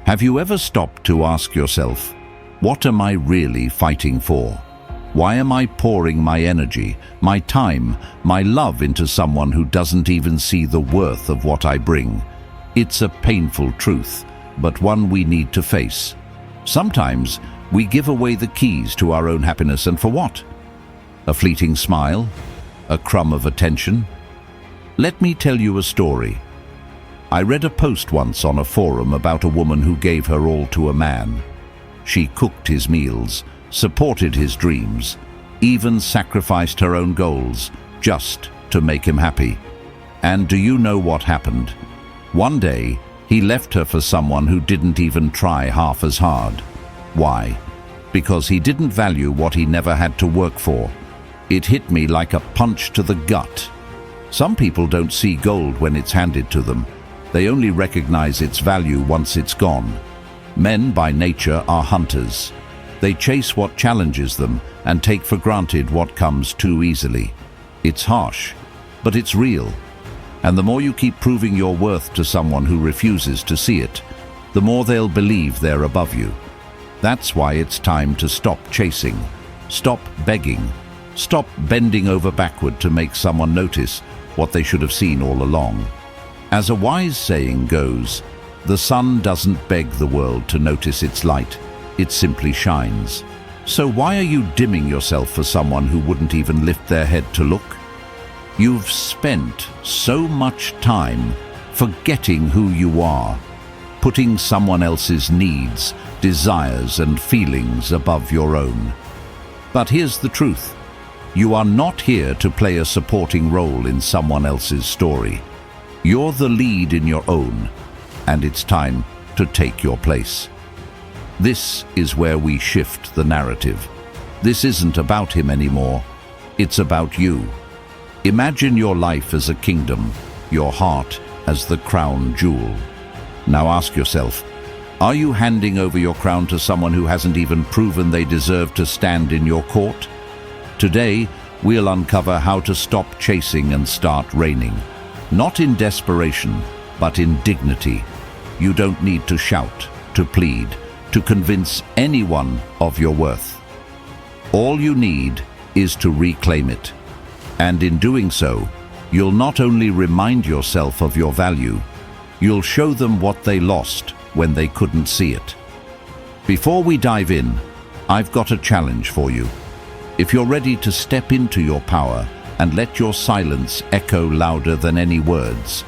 Have you ever stopped to ask yourself, what am I really fighting for? Why am I pouring my energy, my time, my love into someone who doesn't even see the worth of what I bring? It's a painful truth, but one we need to face. Sometimes we give away the keys to our own happiness, and for what? A fleeting smile? A crumb of attention? Let me tell you a story. I read a post once on a forum about a woman who gave her all to a man. She cooked his meals, supported his dreams, even sacrificed her own goals just to make him happy. And do you know what happened? One day, he left her for someone who didn't even try half as hard. Why? Because he didn't value what he never had to work for. It hit me like a punch to the gut. Some people don't see gold when it's handed to them. They only recognize its value once it's gone. Men by nature are hunters. They chase what challenges them and take for granted what comes too easily. It's harsh, but it's real. And the more you keep proving your worth to someone who refuses to see it, the more they'll believe they're above you. That's why it's time to stop chasing, stop begging, stop bending over backward to make someone notice what they should have seen all along. As a wise saying goes, the sun doesn't beg the world to notice its light, it simply shines. So why are you dimming yourself for someone who wouldn't even lift their head to look? You've spent so much time forgetting who you are, putting someone else's needs, desires, and feelings above your own. But here's the truth. You are not here to play a supporting role in someone else's story. You're the lead in your own, and it's time to take your place. This is where we shift the narrative. This isn't about him anymore. It's about you. Imagine your life as a kingdom, your heart as the crown jewel. Now ask yourself, are you handing over your crown to someone who hasn't even proven they deserve to stand in your court? Today, we'll uncover how to stop chasing and start reigning. Not in desperation, but in dignity. You don't need to shout, to plead, to convince anyone of your worth. All you need is to reclaim it. And in doing so, you'll not only remind yourself of your value, you'll show them what they lost when they couldn't see it. Before we dive in, I've got a challenge for you. If you're ready to step into your power and let your silence echo louder than any words,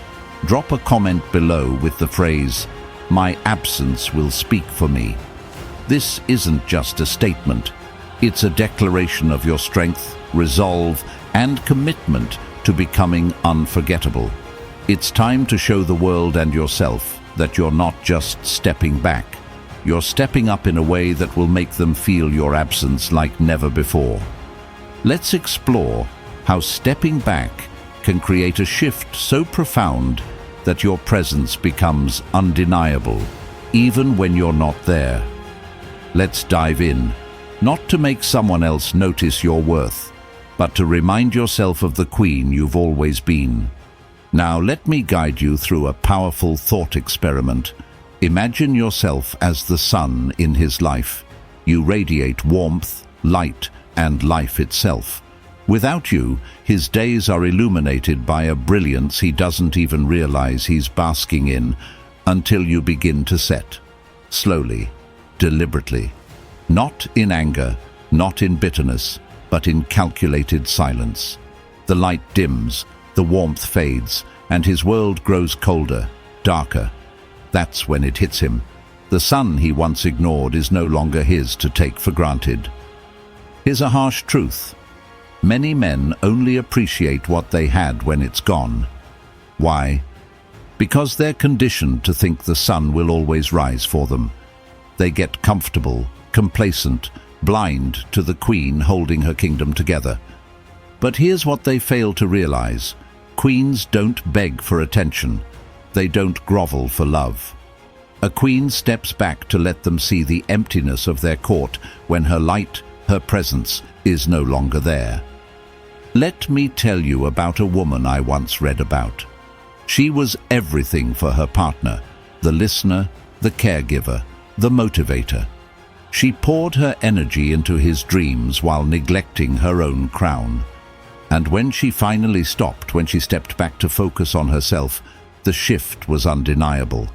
drop a comment below with the phrase, "My absence will speak for me." This isn't just a statement. It's a declaration of your strength, resolve, and commitment to becoming unforgettable. It's time to show the world and yourself that you're not just stepping back. You're stepping up in a way that will make them feel your absence like never before. Let's explore how stepping back can create a shift so profound that your presence becomes undeniable, even when you're not there. Let's dive in, not to make someone else notice your worth, but to remind yourself of the queen you've always been. Now let me guide you through a powerful thought experiment. Imagine yourself as the sun in his life. You radiate warmth, light, and life itself. Without you, his days are illuminated by a brilliance he doesn't even realize he's basking in until you begin to set. Slowly, deliberately. Not in anger, not in bitterness, but in calculated silence. The light dims, the warmth fades, and his world grows colder, darker. That's when it hits him. The sun he once ignored is no longer his to take for granted. Here's a harsh truth. Many men only appreciate what they had when it's gone. Why? Because they're conditioned to think the sun will always rise for them. They get comfortable, complacent, blind to the queen holding her kingdom together. But here's what they fail to realize. Queens don't beg for attention. They don't grovel for love. A queen steps back to let them see the emptiness of their court when her light, her presence, is no longer there. Let me tell you about a woman I once read about. She was everything for her partner, the listener, the caregiver, the motivator. She poured her energy into his dreams while neglecting her own crown. And when she finally stopped, when she stepped back to focus on herself, the shift was undeniable.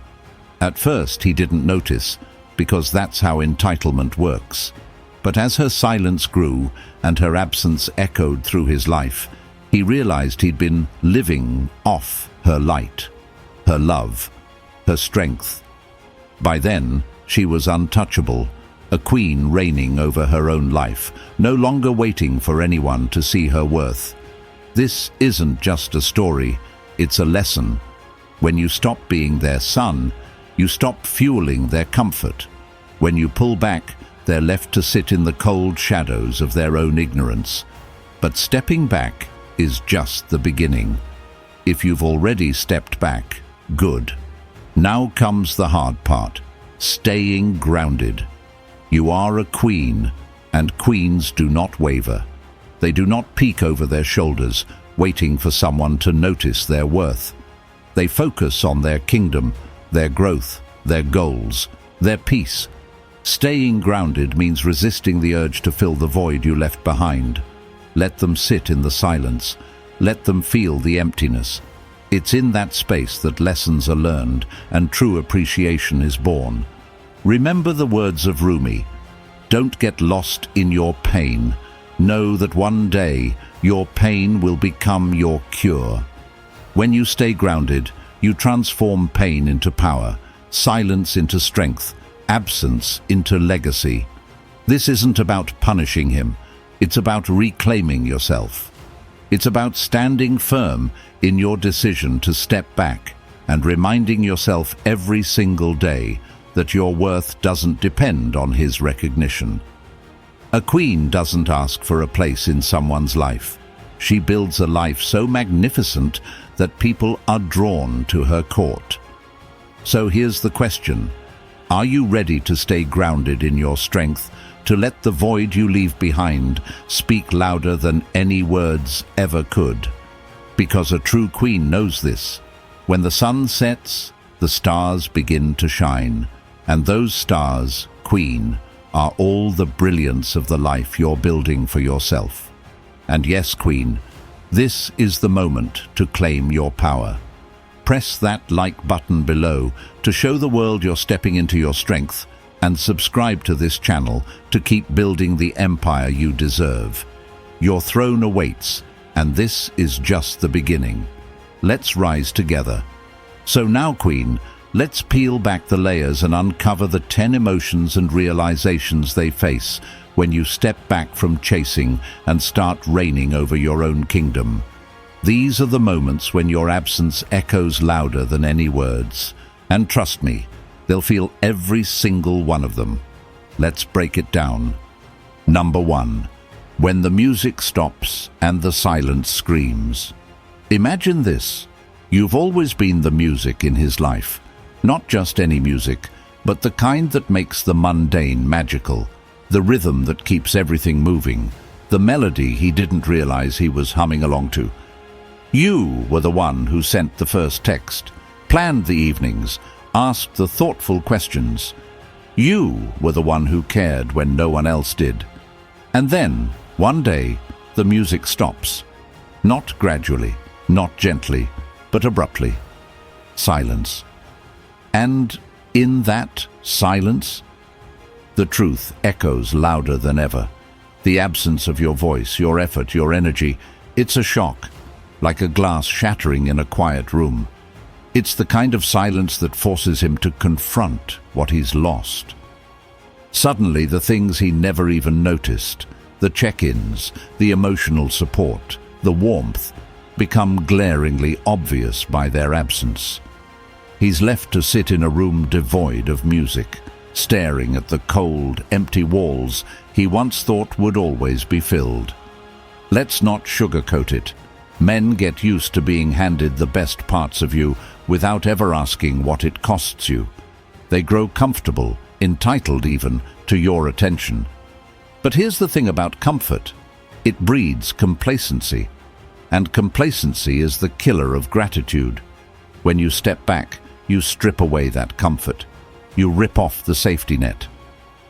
At first he didn't notice, because that's how entitlement works. But as her silence grew and her absence echoed through his life, he realized he'd been living off her light, her love, her strength. By then, she was untouchable, a queen reigning over her own life, no longer waiting for anyone to see her worth. This isn't just a story, it's a lesson. When you stop being their sun, you stop fueling their comfort. When you pull back, they're left to sit in the cold shadows of their own ignorance. But stepping back is just the beginning. If you've already stepped back, good. Now comes the hard part, staying grounded. You are a queen, and queens do not waver. They do not peek over their shoulders, waiting for someone to notice their worth. They focus on their kingdom, their growth, their goals, their peace. Staying grounded means resisting the urge to fill the void you left behind. Let them sit in the silence. Let them feel the emptiness. It's in that space that lessons are learned and true appreciation is born. Remember the words of Rumi. Don't get lost in your pain. Know that one day your pain will become your cure. When you stay grounded, you transform pain into power, silence into strength, absence into legacy. This isn't about punishing him. It's about reclaiming yourself. It's about standing firm in your decision to step back and reminding yourself every single day that your worth doesn't depend on his recognition. A queen doesn't ask for a place in someone's life. She builds a life so magnificent that people are drawn to her court. So here's the question. Are you ready to stay grounded in your strength, to let the void you leave behind speak louder than any words ever could? Because a true queen knows this. When the sun sets, the stars begin to shine. And those stars, queen, are all the brilliance of the life you're building for yourself. And yes, queen, this is the moment to claim your power. Press that like button below to show the world you're stepping into your strength, and subscribe to this channel to keep building the empire you deserve. Your throne awaits, and this is just the beginning. Let's rise together. So now, queen, let's peel back the layers and uncover the 10 emotions and realizations they face when you step back from chasing and start reigning over your own kingdom. These are the moments when your absence echoes louder than any words. And trust me, they'll feel every single one of them. Let's break it down. Number 1. When the music stops and the silence screams. Imagine this. You've always been the music in his life. Not just any music, but the kind that makes the mundane magical. The rhythm that keeps everything moving. The melody he didn't realize he was humming along to. You were the one who sent the first text, planned the evenings, asked the thoughtful questions. You were the one who cared when no one else did. And then, one day, the music stops. Not gradually, not gently, but abruptly. Silence. And in that silence, the truth echoes louder than ever. The absence of your voice, your effort, your energy, it's a shock, like a glass shattering in a quiet room. It's the kind of silence that forces him to confront what he's lost. Suddenly, the things he never even noticed, the check-ins, the emotional support, the warmth, become glaringly obvious by their absence. He's left to sit in a room devoid of music, staring at the cold, empty walls he once thought would always be filled. Let's not sugarcoat it. Men get used to being handed the best parts of you without ever asking what it costs you. They grow comfortable, entitled even, to your attention. But here's the thing about comfort. It breeds complacency. And complacency is the killer of gratitude. When you step back, you strip away that comfort. You rip off the safety net.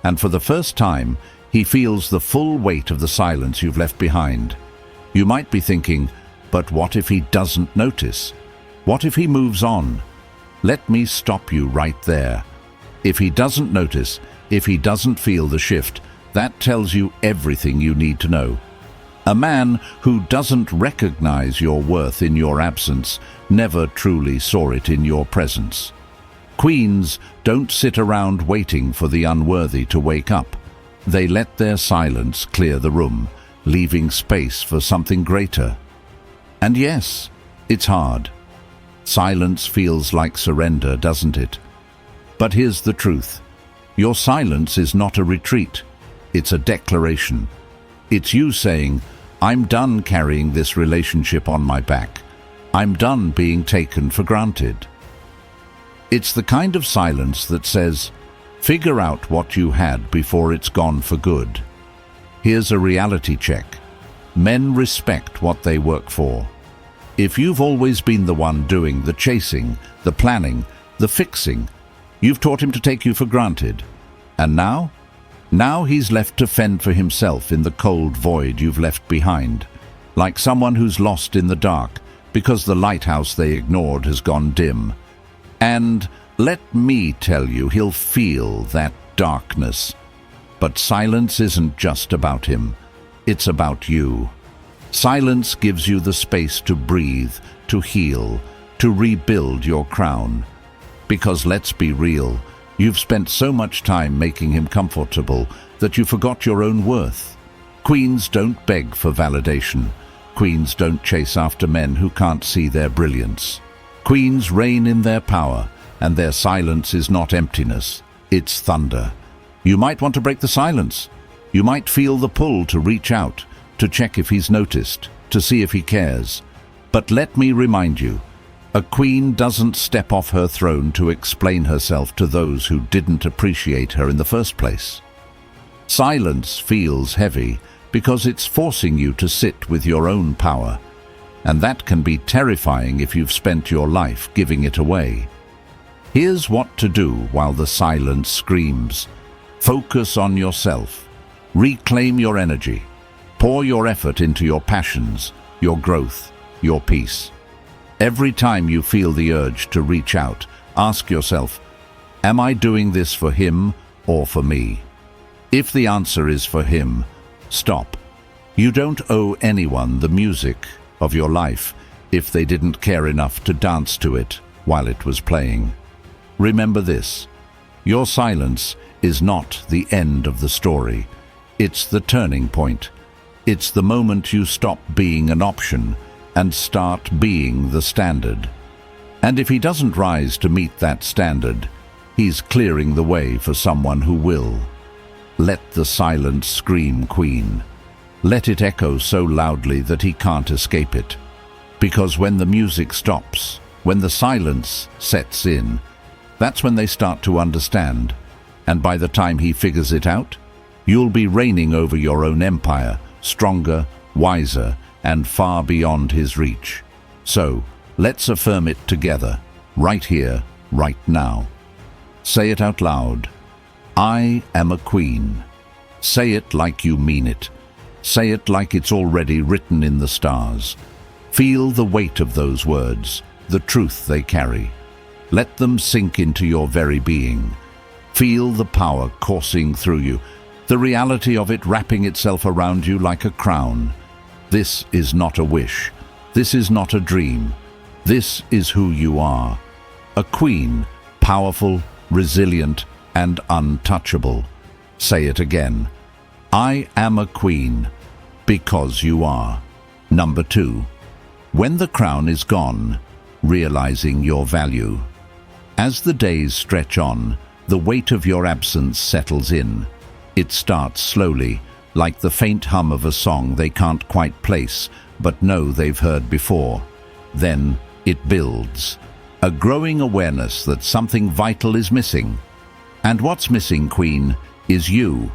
And for the first time, he feels the full weight of the silence you've left behind. You might be thinking, but what if he doesn't notice? What if he moves on? Let me stop you right there. If he doesn't notice, if he doesn't feel the shift, that tells you everything you need to know. A man who doesn't recognize your worth in your absence never truly saw it in your presence. Queens don't sit around waiting for the unworthy to wake up. They let their silence clear the room, leaving space for something greater. And yes, it's hard. Silence feels like surrender, doesn't it? But here's the truth. Your silence is not a retreat. It's a declaration. It's you saying, I'm done carrying this relationship on my back. I'm done being taken for granted. It's the kind of silence that says, figure out what you had before it's gone for good. Here's a reality check. Men respect what they work for. If you've always been the one doing the chasing, the planning, the fixing, you've taught him to take you for granted. And now? Now he's left to fend for himself in the cold void you've left behind, like someone who's lost in the dark because the lighthouse they ignored has gone dim. And let me tell you, he'll feel that darkness. But silence isn't just about him. It's about you. Silence gives you the space to breathe, to heal, to rebuild your crown. Because let's be real, you've spent so much time making him comfortable that you forgot your own worth. Queens don't beg for validation. Queens don't chase after men who can't see their brilliance. Queens reign in their power, and their silence is not emptiness, it's thunder. You might want to break the silence. You might feel the pull to reach out, to check if he's noticed, to see if he cares. But let me remind you, a queen doesn't step off her throne to explain herself to those who didn't appreciate her in the first place. Silence feels heavy because it's forcing you to sit with your own power, and that can be terrifying if you've spent your life giving it away. Here's what to do while the silence screams. Focus on yourself. Reclaim your energy. Pour your effort into your passions, your growth, your peace. Every time you feel the urge to reach out, ask yourself, am I doing this for him or for me? If the answer is for him, stop. You don't owe anyone the music of your life if they didn't care enough to dance to it while it was playing. Remember this, your silence is not the end of the story. It's the turning point. It's the moment you stop being an option and start being the standard. And if he doesn't rise to meet that standard, he's clearing the way for someone who will. Let the silence scream, Queen. Let it echo so loudly that he can't escape it. Because when the music stops, when the silence sets in, that's when they start to understand. And by the time he figures it out, you'll be reigning over your own empire, stronger, wiser, and far beyond his reach. So, let's affirm it together, right here, right now. Say it out loud. I am a queen. Say it like you mean it. Say it like it's already written in the stars. Feel the weight of those words, the truth they carry. Let them sink into your very being. Feel the power coursing through you, the reality of it wrapping itself around you like a crown. This is not a wish. This is not a dream. This is who you are. A queen, powerful, resilient, and untouchable. Say it again. I am a queen, because you are. Number 2. When the crown is gone, realizing your value. As the days stretch on, the weight of your absence settles in. It starts slowly, like the faint hum of a song they can't quite place, but know they've heard before. Then it builds, a growing awareness that something vital is missing. And what's missing, Queen, is you.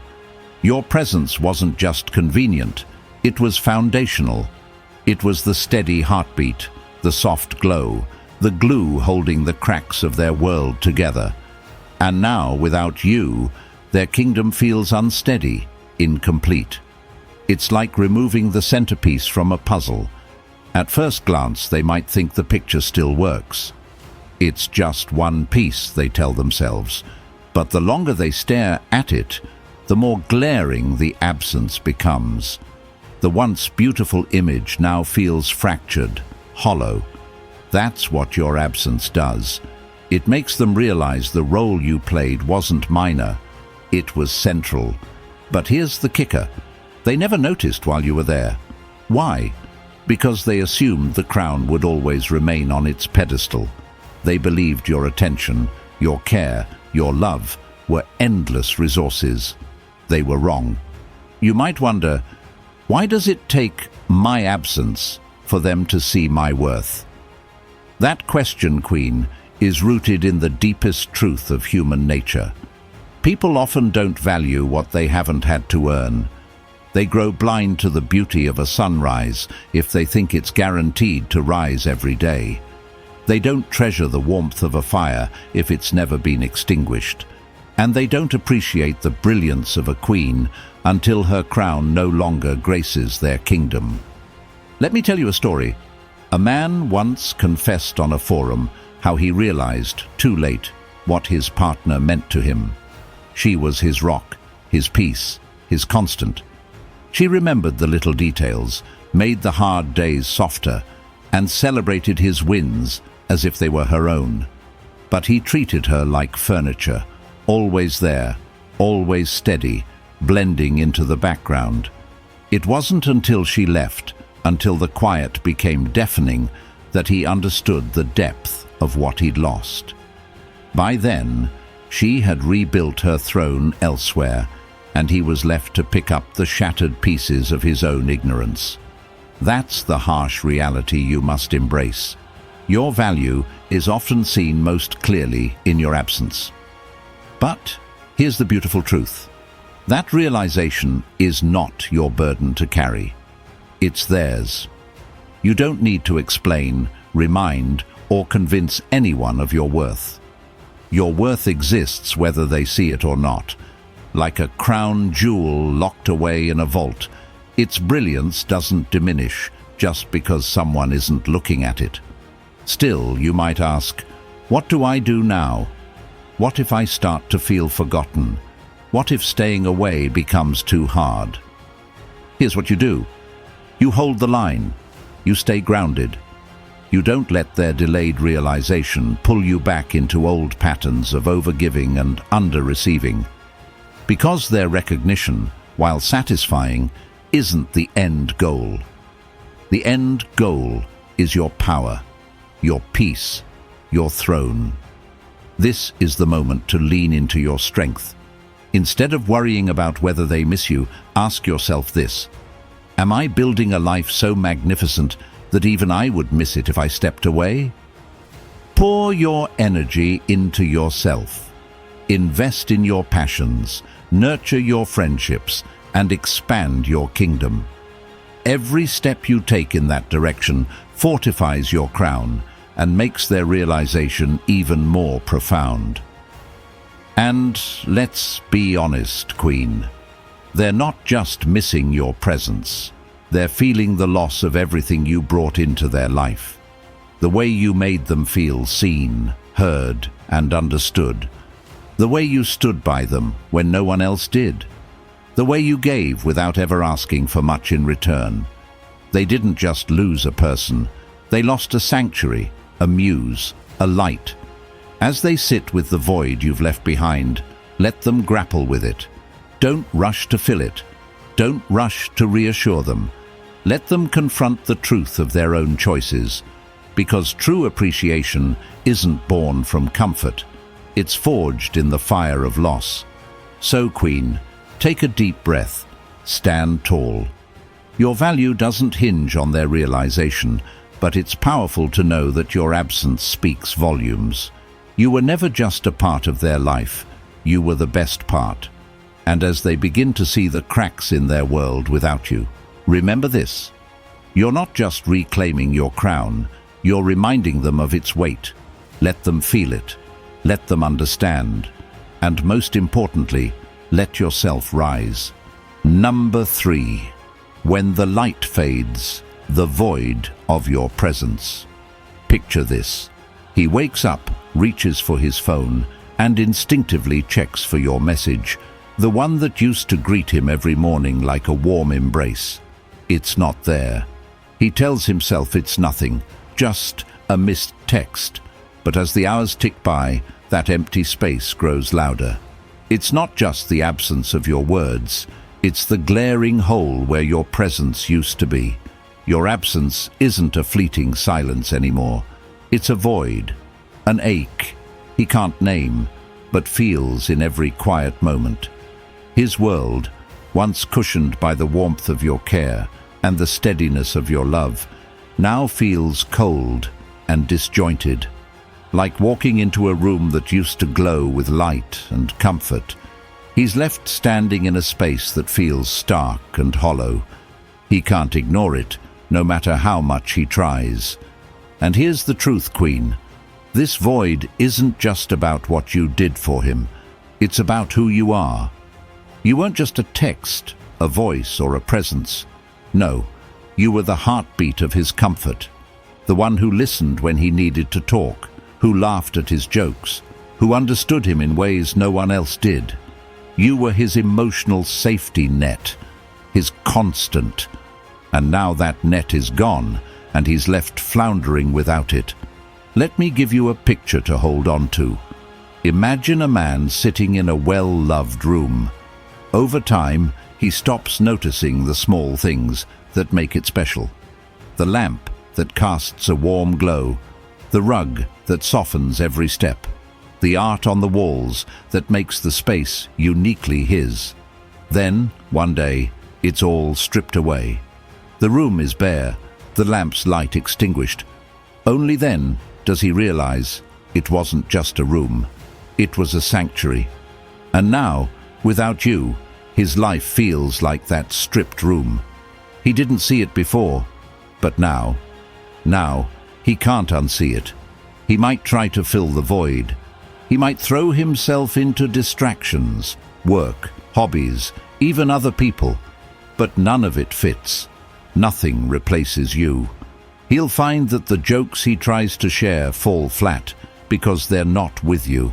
Your presence wasn't just convenient, it was foundational. It was the steady heartbeat, the soft glow, the glue holding the cracks of their world together. And now, without you, their kingdom feels unsteady, incomplete. It's like removing the centerpiece from a puzzle. At first glance, they might think the picture still works. It's just one piece, they tell themselves. But the longer they stare at it, the more glaring the absence becomes. The once beautiful image now feels fractured, hollow. That's what your absence does. It makes them realize the role you played wasn't minor, it was central. But here's the kicker. They never noticed while you were there. Why? Because they assumed the crown would always remain on its pedestal. They believed your attention, your care, your love were endless resources. They were wrong. You might wonder, why does it take my absence for them to see my worth? That question, Queen, is rooted in the deepest truth of human nature. People often don't value what they haven't had to earn. They grow blind to the beauty of a sunrise if they think it's guaranteed to rise every day. They don't treasure the warmth of a fire if it's never been extinguished. And they don't appreciate the brilliance of a queen until her crown no longer graces their kingdom. Let me tell you a story. A man once confessed on a forum how he realized, too late, what his partner meant to him. She was his rock, his peace, his constant. She remembered the little details, made the hard days softer, and celebrated his wins as if they were her own. But he treated her like furniture, always there, always steady, blending into the background. It wasn't until she left, until the quiet became deafening, that he understood the depth of what he'd lost. By then, she had rebuilt her throne elsewhere, and he was left to pick up the shattered pieces of his own ignorance. That's the harsh reality you must embrace. Your value is often seen most clearly in your absence. But here's the beautiful truth. That realization is not your burden to carry. It's theirs. You don't need to explain, remind, or convince anyone of your worth. Your worth exists whether they see it or not. Like a crown jewel locked away in a vault, its brilliance doesn't diminish just because someone isn't looking at it. Still, you might ask, what do I do now? What if I start to feel forgotten? What if staying away becomes too hard? Here's what you do. You hold the line. You stay grounded. You don't let their delayed realization pull you back into old patterns of overgiving and under-receiving. Because their recognition, while satisfying, isn't the end goal. The end goal is your power, your peace, your throne. This is the moment to lean into your strength. Instead of worrying about whether they miss you, ask yourself this: am I building a life so magnificent that even I would miss it if I stepped away? Pour your energy into yourself. Invest in your passions, nurture your friendships, and expand your kingdom. Every step you take in that direction fortifies your crown and makes their realization even more profound. And let's be honest, Queen. They're not just missing your presence. They're feeling the loss of everything you brought into their life. The way you made them feel seen, heard, and understood. The way you stood by them when no one else did. The way you gave without ever asking for much in return. They didn't just lose a person. They lost a sanctuary, a muse, a light. As they sit with the void you've left behind, let them grapple with it. Don't rush to fill it. Don't rush to reassure them. Let them confront the truth of their own choices, because true appreciation isn't born from comfort. It's forged in the fire of loss. So, Queen, take a deep breath. Stand tall. Your value doesn't hinge on their realization, but it's powerful to know that your absence speaks volumes. You were never just a part of their life. You were the best part. And as they begin to see the cracks in their world without you, remember this: you're not just reclaiming your crown, you're reminding them of its weight. Let them feel it. Let them understand. and most importantly, let yourself rise. Number 3. When the light fades, the void of your presence. Picture this. He wakes up, reaches for his phone, and instinctively checks for your message, the one that used to greet him every morning like a warm embrace. It's not there. He tells himself it's nothing, just a missed text. But as the hours tick by, that empty space grows louder. It's not just the absence of your words, it's the glaring hole where your presence used to be. Your absence isn't a fleeting silence anymore. It's a void, an ache he can't name, but feels in every quiet moment. His world, once cushioned by the warmth of your care and the steadiness of your love, now feels cold and disjointed. Like walking into a room that used to glow with light and comfort, he's left standing in a space that feels stark and hollow. He can't ignore it, no matter how much he tries. And here's the truth, Queen. This void isn't just about what you did for him. It's about who you are. You weren't just a text, a voice, or a presence. No, you were the heartbeat of his comfort, the one who listened when he needed to talk, who laughed at his jokes, who understood him in ways no one else did. You were his emotional safety net, his constant. And now that net is gone, and he's left floundering without it. Let me give you a picture to hold on to. Imagine a man sitting in a well-loved room. Over time, he stops noticing the small things that make it special. The lamp that casts a warm glow, the rug that softens every step, the art on the walls that makes the space uniquely his. Then, one day, it's all stripped away. The room is bare, the lamp's light extinguished. Only then does he realize it wasn't just a room, it was a sanctuary. And now, without you, his life feels like that stripped room. He didn't see it before, but now he can't unsee it. He might try to fill the void. He might throw himself into distractions, work, hobbies, even other people, but none of it fits. Nothing replaces you. He'll find that the jokes he tries to share fall flat because they're not with you.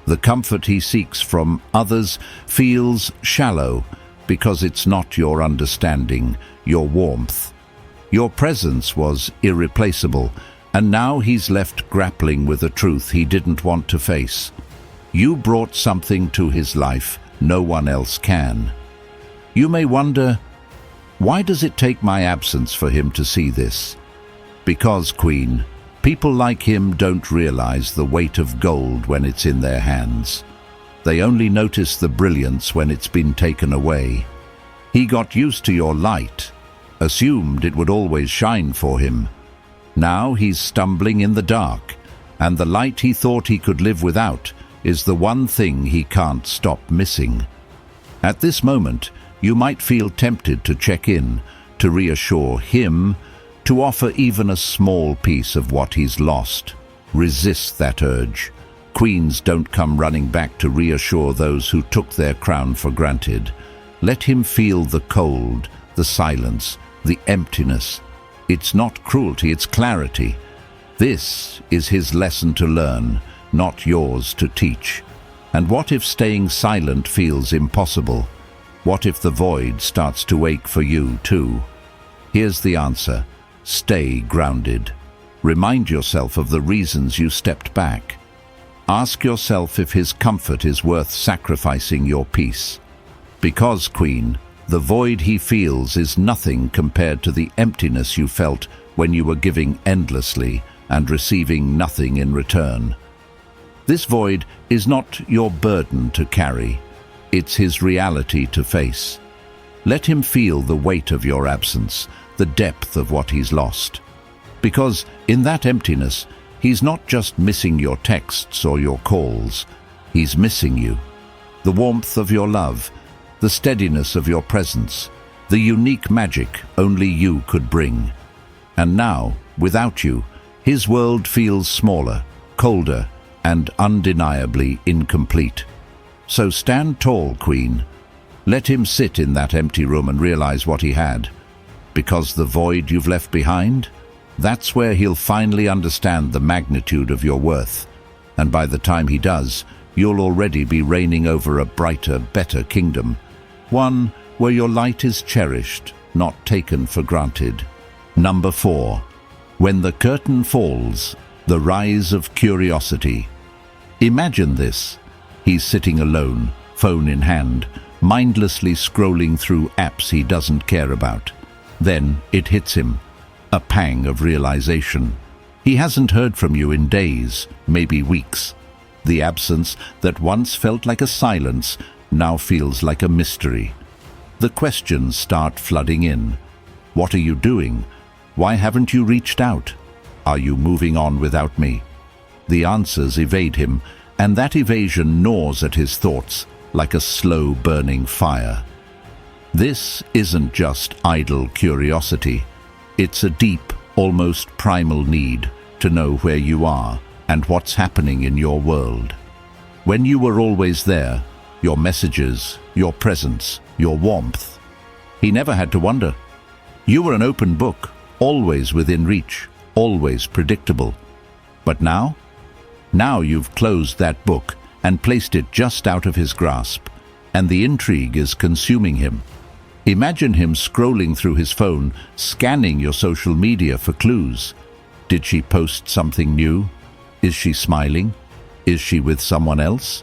The comfort he seeks from others feels shallow because it's not your understanding, your warmth. Your presence was irreplaceable, and now he's left grappling with a truth he didn't want to face. You brought something to his life no one else can. You may wonder, why does it take my absence for him to see this? Because, Queen, people like him don't realize the weight of gold when it's in their hands. They only notice the brilliance when it's been taken away. He got used to your light, assumed it would always shine for him. Now he's stumbling in the dark, and the light he thought he could live without is the one thing he can't stop missing. At this moment, you might feel tempted to check in, to reassure him, to offer even a small piece of what he's lost. Resist that urge. Queens don't come running back to reassure those who took their crown for granted. Let him feel the cold, the silence, the emptiness. It's not cruelty, it's clarity. This is his lesson to learn, not yours to teach. And what if staying silent feels impossible? What if the void starts to ache for you too? Here's the answer. Stay grounded. Remind yourself of the reasons you stepped back. Ask yourself if his comfort is worth sacrificing your peace. Because, Queen, the void he feels is nothing compared to the emptiness you felt when you were giving endlessly and receiving nothing in return. This void is not your burden to carry. It's his reality to face. Let him feel the weight of your absence, the depth of what he's lost. Because in that emptiness, he's not just missing your texts or your calls. He's missing you. The warmth of your love, the steadiness of your presence, the unique magic only you could bring. And now, without you, his world feels smaller, colder, and undeniably incomplete. So stand tall, Queen. Let him sit in that empty room and realize what he had. Because the void you've left behind, that's where he'll finally understand the magnitude of your worth. And by the time he does, you'll already be reigning over a brighter, better kingdom. One where your light is cherished, not taken for granted. Number 4. When the curtain falls, the rise of curiosity. Imagine this. He's sitting alone, phone in hand, mindlessly scrolling through apps he doesn't care about. Then it hits him. A pang of realization. He hasn't heard from you in days, maybe weeks. The absence that once felt like a silence now feels like a mystery. The questions start flooding in. What are you doing? Why haven't you reached out? Are you moving on without me? The answers evade him, and that evasion gnaws at his thoughts like a slow-burning fire. This isn't just idle curiosity. It's a deep, almost primal need to know where you are and what's happening in your world. When you were always there, your messages, your presence, your warmth, he never had to wonder. You were an open book, always within reach, always predictable. But now? Now you've closed that book and placed it just out of his grasp, and the intrigue is consuming him. Imagine him scrolling through his phone, scanning your social media for clues. Did she post something new? Is she smiling? Is she with someone else?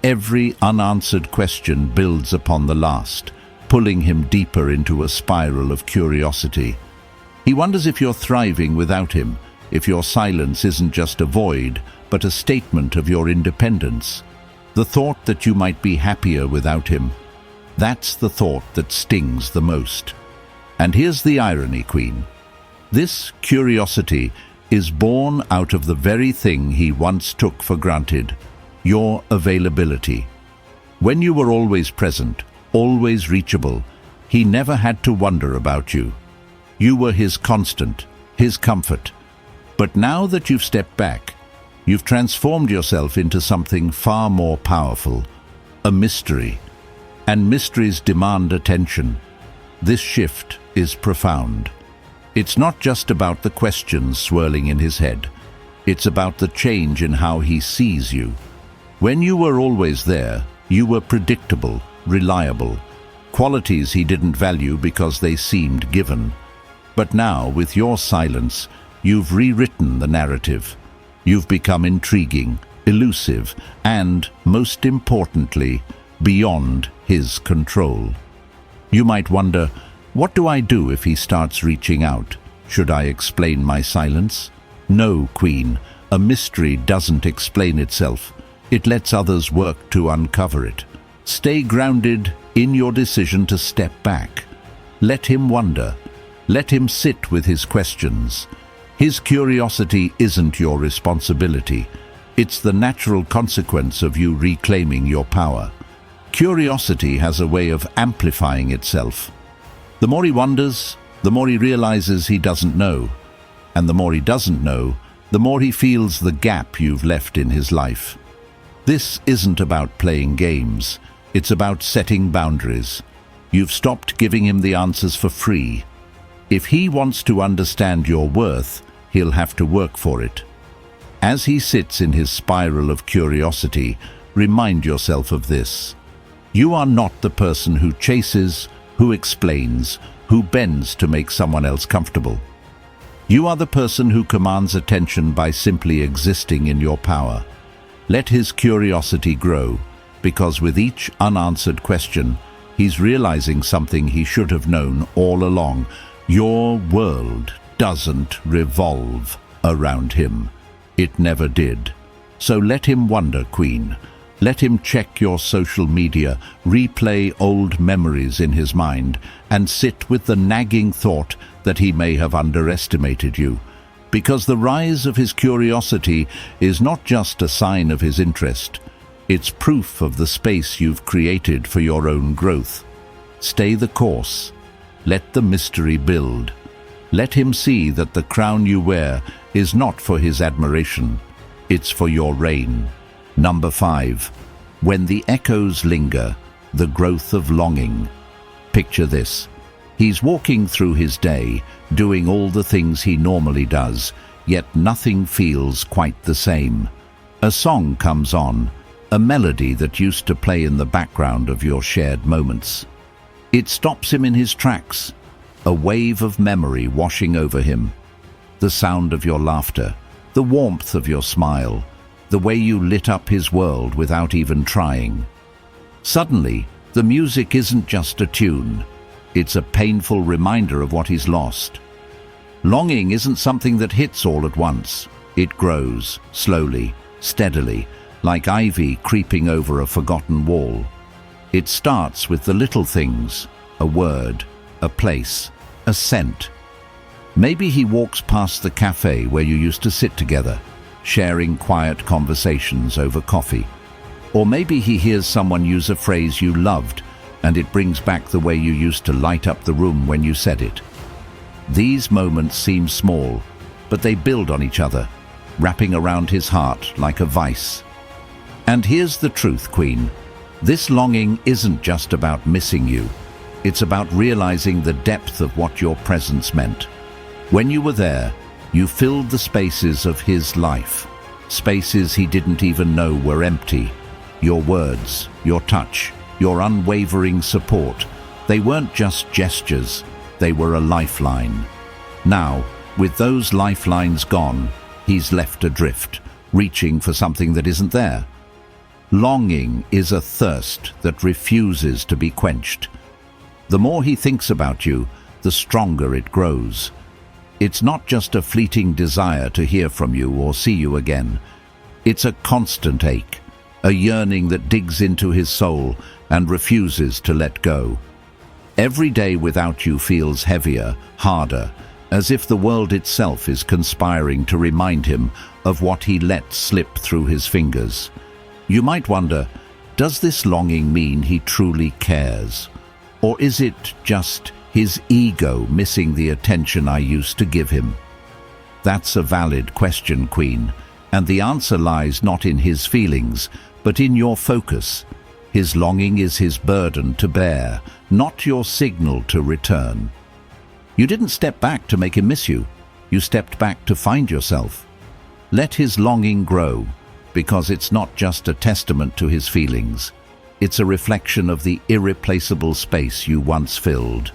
Every unanswered question builds upon the last, pulling him deeper into a spiral of curiosity. He wonders if you're thriving without him, if your silence isn't just a void, but a statement of your independence. The thought that you might be happier without him, that's the thought that stings the most. And here's the irony, Queen. This curiosity is born out of the very thing he once took for granted, your availability. When you were always present, always reachable, he never had to wonder about you. You were his constant, his comfort. But now that you've stepped back, you've transformed yourself into something far more powerful, a mystery. And mysteries demand attention. This shift is profound. It's not just about the questions swirling in his head. It's about the change in how he sees you. When you were always there, you were predictable, reliable, qualities he didn't value because they seemed given. But now, with your silence, you've rewritten the narrative. You've become intriguing, elusive, and, most importantly, beyond his control. You might wonder, what do I do if he starts reaching out? Should I explain my silence? No, Queen, a mystery doesn't explain itself. It lets others work to uncover it. Stay grounded in your decision to step back. Let him wonder. Let him sit with his questions. His curiosity isn't your responsibility. It's the natural consequence of you reclaiming your power. Curiosity has a way of amplifying itself. The more he wonders, the more he realizes he doesn't know. And the more he doesn't know, the more he feels the gap you've left in his life. This isn't about playing games. It's about setting boundaries. You've stopped giving him the answers for free. If he wants to understand your worth, he'll have to work for it. As he sits in his spiral of curiosity, remind yourself of this. You are not the person who chases, who explains, who bends to make someone else comfortable. You are the person who commands attention by simply existing in your power. Let his curiosity grow, because with each unanswered question, he's realizing something he should have known all along. Your world doesn't revolve around him. It never did. So let him wonder, Queen. Let him check your social media, replay old memories in his mind, and sit with the nagging thought that he may have underestimated you. Because the rise of his curiosity is not just a sign of his interest. It's proof of the space you've created for your own growth. Stay the course. Let the mystery build. Let him see that the crown you wear is not for his admiration. It's for your reign. Number 5. When the echoes linger, the growth of longing. Picture this. He's walking through his day, doing all the things he normally does, yet nothing feels quite the same. A song comes on, a melody that used to play in the background of your shared moments. It stops him in his tracks, a wave of memory washing over him. The sound of your laughter, the warmth of your smile, the way you lit up his world without even trying. Suddenly, the music isn't just a tune. It's a painful reminder of what he's lost. Longing isn't something that hits all at once. It grows, slowly, steadily, like ivy creeping over a forgotten wall. It starts with the little things, a word, a place, a scent. Maybe he walks past the cafe where you used to sit together, sharing quiet conversations over coffee. Or maybe he hears someone use a phrase you loved, and it brings back the way you used to light up the room when you said it. These moments seem small, but they build on each other, wrapping around his heart like a vice. And here's the truth, Queen. This longing isn't just about missing you. It's about realizing the depth of what your presence meant. When you were there, you filled the spaces of his life, spaces he didn't even know were empty. Your words, your touch, your unwavering support, they weren't just gestures, they were a lifeline. Now, with those lifelines gone, he's left adrift, reaching for something that isn't there. Longing is a thirst that refuses to be quenched. The more he thinks about you, the stronger it grows. It's not just a fleeting desire to hear from you or see you again. It's a constant ache, a yearning that digs into his soul and refuses to let go. Every day without you feels heavier, harder, as if the world itself is conspiring to remind him of what he let slip through his fingers. You might wonder, does this longing mean he truly cares? Or is it just his ego missing the attention I used to give him? That's a valid question, Queen, and the answer lies not in his feelings, but in your focus. His longing is his burden to bear, not your signal to return. You didn't step back to make him miss you. You stepped back to find yourself. Let his longing grow, because it's not just a testament to his feelings. It's a reflection of the irreplaceable space you once filled.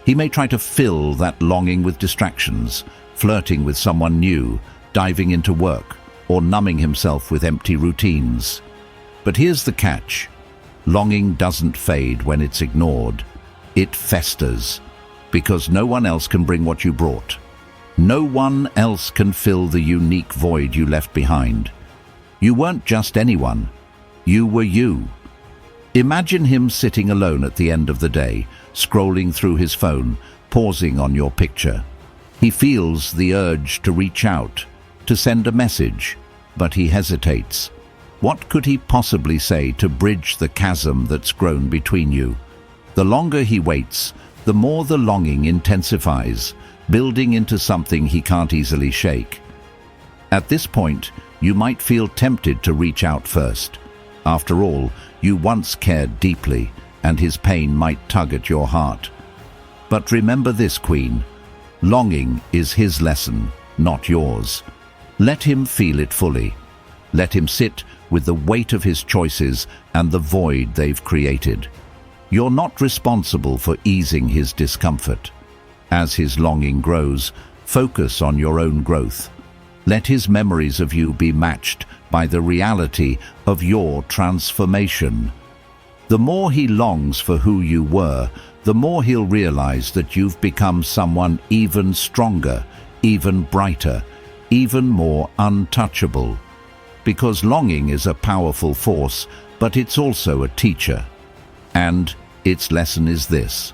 He may try to fill that longing with distractions, flirting with someone new, diving into work, or numbing himself with empty routines. But here's the catch. Longing doesn't fade when it's ignored. It festers, because no one else can bring what you brought. No one else can fill the unique void you left behind. You weren't just anyone. You were you. Imagine him sitting alone at the end of the day, scrolling through his phone, pausing on your picture. He feels the urge to reach out, to send a message, but he hesitates. What could he possibly say to bridge the chasm that's grown between you? The longer he waits, the more the longing intensifies, building into something he can't easily shake. At this point, you might feel tempted to reach out first. After all, you once cared deeply, and his pain might tug at your heart. But remember this, Queen. Longing is his lesson, not yours. Let him feel it fully. Let him sit with the weight of his choices and the void they've created. You're not responsible for easing his discomfort. As his longing grows, focus on your own growth. Let his memories of you be matched by the reality of your transformation. The more he longs for who you were, the more he'll realize that you've become someone even stronger, even brighter, even more untouchable. Because longing is a powerful force, but it's also a teacher. And its lesson is this: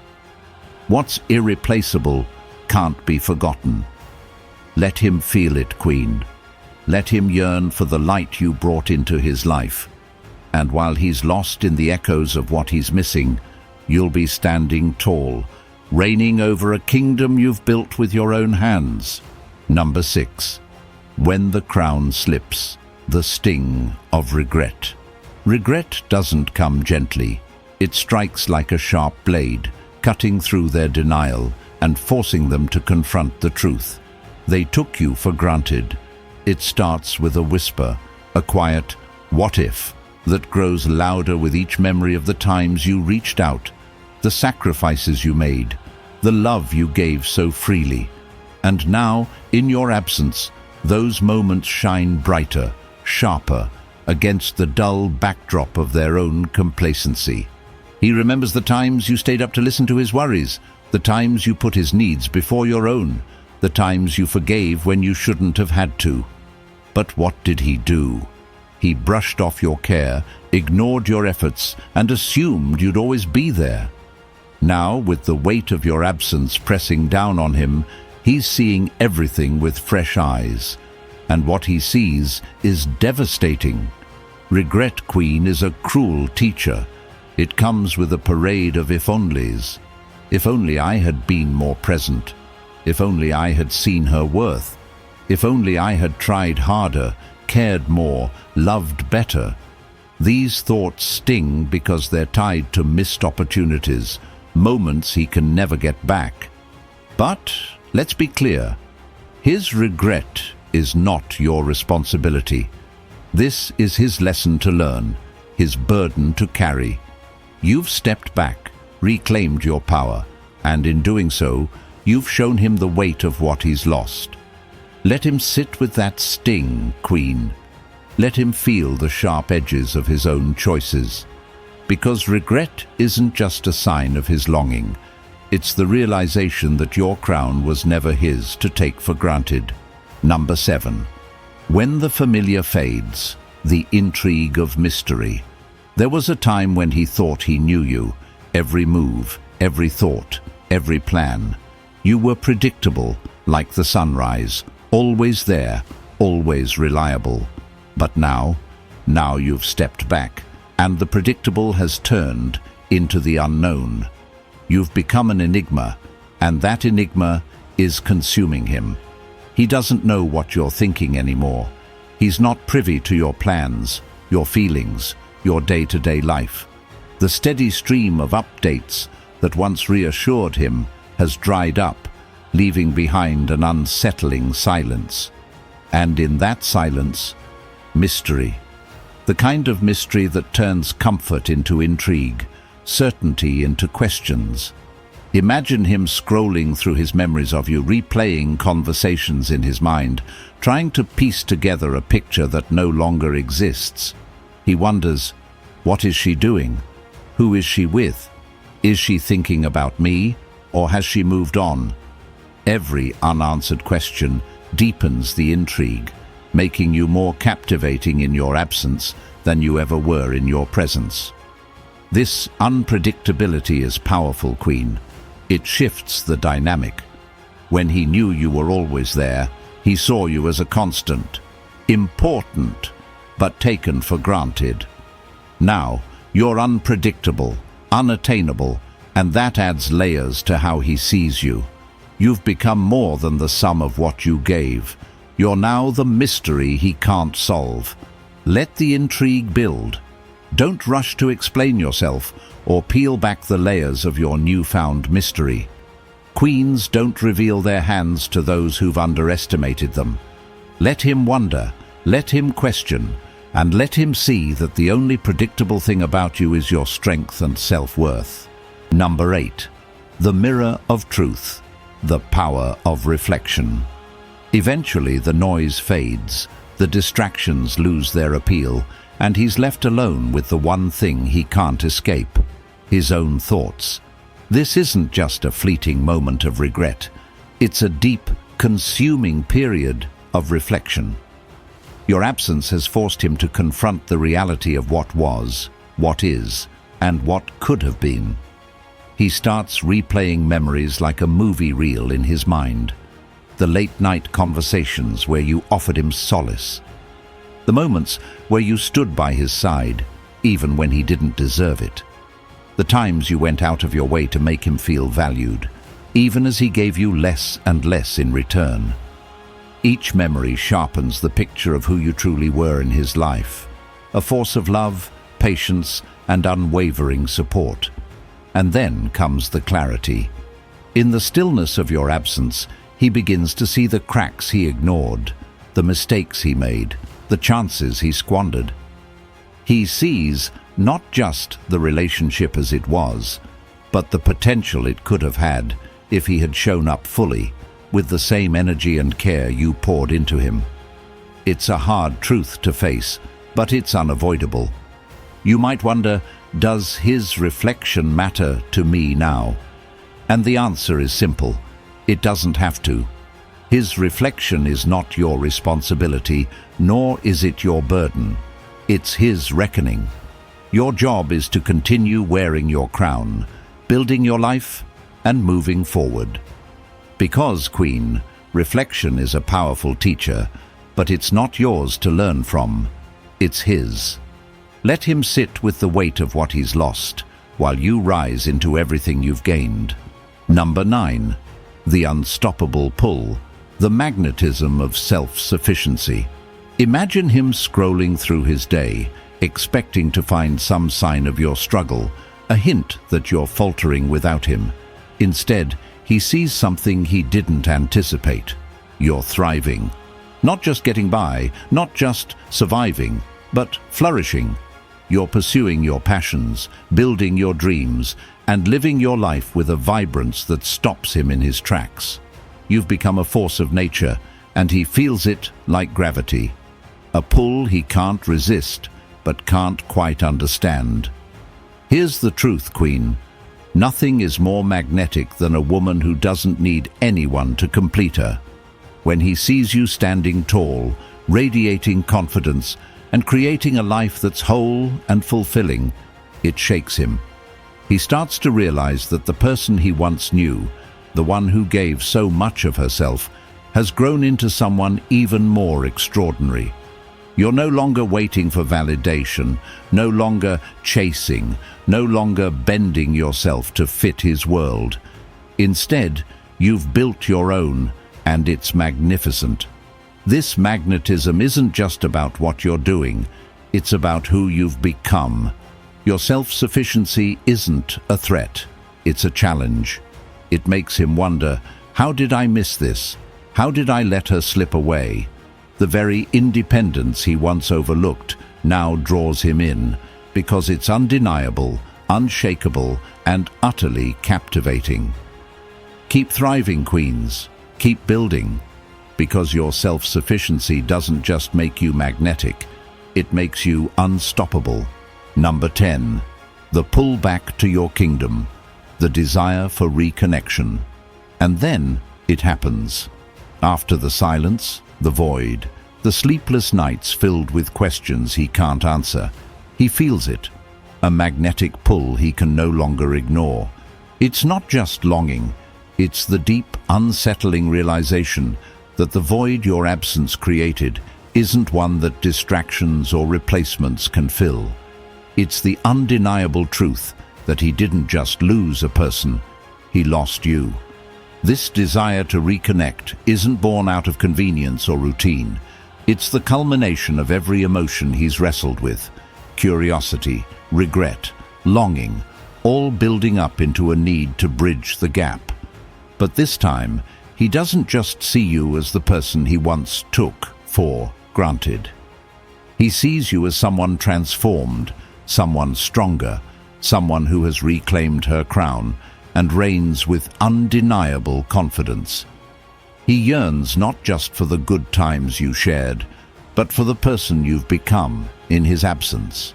what's irreplaceable can't be forgotten. Let him feel it, Queen. Let him yearn for the light you brought into his life. And while he's lost in the echoes of what he's missing, you'll be standing tall, reigning over a kingdom you've built with your own hands. Number 6. When the crown slips, the sting of regret. Regret doesn't come gently. It strikes like a sharp blade, cutting through their denial and forcing them to confront the truth. They took you for granted. It starts with a whisper, a quiet "what if" that grows louder with each memory of the times you reached out, the sacrifices you made, the love you gave so freely. And now, in your absence, those moments shine brighter, sharper, against the dull backdrop of their own complacency. He remembers the times you stayed up to listen to his worries, the times you put his needs before your own, the times you forgave when you shouldn't have had to. But what did he do? He brushed off your care, ignored your efforts, and assumed you'd always be there. Now, with the weight of your absence pressing down on him, he's seeing everything with fresh eyes. And what he sees is devastating. Regret, Queen, is a cruel teacher. It comes with a parade of if-onlys. If only I had been more present. If only I had seen her worth. If only I had tried harder, cared more, loved better. These thoughts sting because they're tied to missed opportunities, moments he can never get back. But let's be clear. His regret is not your responsibility. This is his lesson to learn, his burden to carry. You've stepped back, reclaimed your power, and in doing so, you've shown him the weight of what he's lost. Let him sit with that sting, Queen. Let him feel the sharp edges of his own choices. Because regret isn't just a sign of his longing. It's the realization that your crown was never his to take for granted. Number 7. When the familiar fades, the intrigue of mystery. There was a time when he thought he knew you, every move, every thought, every plan. You were predictable, like the sunrise, always there, always reliable. But now you've stepped back, and the predictable has turned into the unknown. You've become an enigma, and that enigma is consuming him. He doesn't know what you're thinking anymore. He's not privy to your plans, your feelings, your day-to-day life. The steady stream of updates that once reassured him has dried up, leaving behind an unsettling silence. And in that silence, mystery. The kind of mystery that turns comfort into intrigue, certainty into questions. Imagine him scrolling through his memories of you, replaying conversations in his mind, trying to piece together a picture that no longer exists. He wonders, what is she doing? Who is she with? Is she thinking about me, or has she moved on? Every unanswered question deepens the intrigue, making you more captivating in your absence than you ever were in your presence. This unpredictability is powerful, Queen. It shifts the dynamic. When he knew you were always there, he saw you as a constant, important, but taken for granted. Now, you're unpredictable, unattainable, and that adds layers to how he sees you. You've become more than the sum of what you gave. You're now the mystery he can't solve. Let the intrigue build. Don't rush to explain yourself or peel back the layers of your newfound mystery. Queens don't reveal their hands to those who've underestimated them. Let him wonder, let him question, and let him see that the only predictable thing about you is your strength and self-worth. Number 8. The mirror of truth, the power of reflection. Eventually the noise fades, the distractions lose their appeal, and he's left alone with the one thing he can't escape, his own thoughts. This isn't just a fleeting moment of regret. It's a deep, consuming period of reflection. Your absence has forced him to confront the reality of what was, what is, and what could have been. He starts replaying memories like a movie reel in his mind. The late-night conversations where you offered him solace. The moments where you stood by his side, even when he didn't deserve it. The times you went out of your way to make him feel valued, even as he gave you less and less in return. Each memory sharpens the picture of who you truly were in his life. A force of love, patience, and unwavering support. And then comes the clarity. In the stillness of your absence, he begins to see the cracks he ignored, the mistakes he made, the chances he squandered. He sees not just the relationship as it was, but the potential it could have had if he had shown up fully, with the same energy and care you poured into him. It's a hard truth to face, but it's unavoidable. You might wonder, does his reflection matter to me now? And the answer is simple. It doesn't have to. His reflection is not your responsibility, nor is it your burden. It's his reckoning. Your job is to continue wearing your crown, building your life, and moving forward. Because, Queen, reflection is a powerful teacher, but it's not yours to learn from. It's his. Let him sit with the weight of what he's lost, while you rise into everything you've gained. Number 9. The unstoppable pull, the magnetism of self-sufficiency. Imagine him scrolling through his day, expecting to find some sign of your struggle, a hint that you're faltering without him. Instead, he sees something he didn't anticipate. You're thriving. Not just getting by, not just surviving, but flourishing. You're pursuing your passions, building your dreams, and living your life with a vibrance that stops him in his tracks. You've become a force of nature, and he feels it like gravity. A pull he can't resist, but can't quite understand. Here's the truth, Queen. Nothing is more magnetic than a woman who doesn't need anyone to complete her. When he sees you standing tall, radiating confidence, and creating a life that's whole and fulfilling, it shakes him. He starts to realize that the person he once knew, the one who gave so much of herself, has grown into someone even more extraordinary. You're no longer waiting for validation, no longer chasing, no longer bending yourself to fit his world. Instead, you've built your own, and it's magnificent. This magnetism isn't just about what you're doing, it's about who you've become. Your self-sufficiency isn't a threat, it's a challenge. It makes him wonder, how did I miss this? How did I let her slip away? The very independence he once overlooked now draws him in, because it's undeniable, unshakable, and utterly captivating. Keep thriving, Queens. Keep building. Because your self-sufficiency doesn't just make you magnetic, it makes you unstoppable. Number 10. The pull back to your kingdom, the desire for reconnection. And then it happens. After the silence, the void, the sleepless nights filled with questions he can't answer, he feels it, a magnetic pull he can no longer ignore. It's not just longing, it's the deep, unsettling realization that the void your absence created isn't one that distractions or replacements can fill. It's the undeniable truth that he didn't just lose a person, he lost you. This desire to reconnect isn't born out of convenience or routine. It's the culmination of every emotion he's wrestled with: curiosity, regret, longing, all building up into a need to bridge the gap. But this time, he doesn't just see you as the person he once took for granted. He sees you as someone transformed, someone stronger, someone who has reclaimed her crown and reigns with undeniable confidence. He yearns not just for the good times you shared, but for the person you've become in his absence.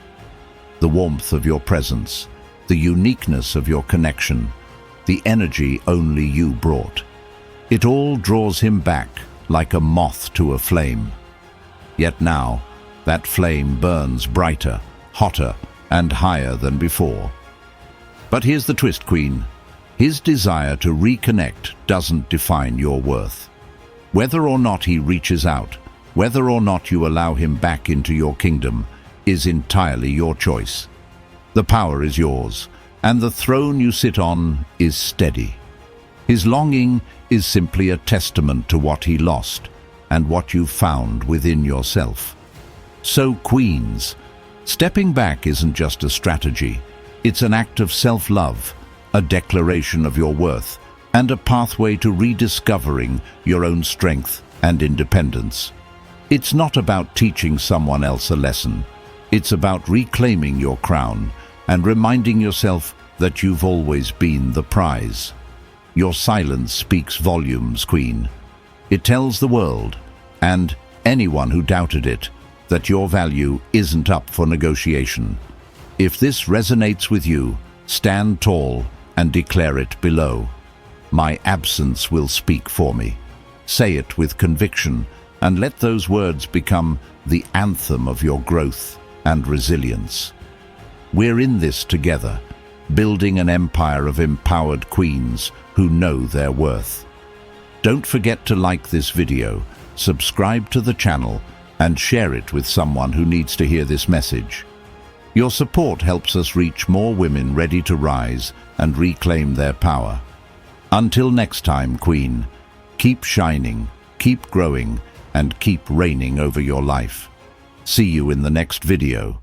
The warmth of your presence, the uniqueness of your connection, the energy only you brought. It all draws him back like a moth to a flame. Yet now, that flame burns brighter, hotter, and higher than before. But here's the twist, Queen. His desire to reconnect doesn't define your worth. Whether or not he reaches out, whether or not you allow him back into your kingdom, is entirely your choice. The power is yours, and the throne you sit on is steady. His longing is simply a testament to what he lost and what you found within yourself. So, Queens, Stepping back isn't just a strategy. It's an act of self-love, a declaration of your worth, and a pathway to rediscovering your own strength and independence. It's not about teaching someone else a lesson. It's about reclaiming your crown and reminding yourself that you've always been the prize. Your silence speaks volumes, Queen. It tells the world, and anyone who doubted it, that your value isn't up for negotiation. If this resonates with you, stand tall and declare it below. My absence will speak for me. Say it with conviction, and let those words become the anthem of your growth and resilience. We're in this together, building an empire of empowered queens who know their worth. Don't forget to like this video, subscribe to the channel, and share it with someone who needs to hear this message. Your support helps us reach more women ready to rise and reclaim their power. Until next time, Queen, keep shining, keep growing, and keep reigning over your life. See you in the next video.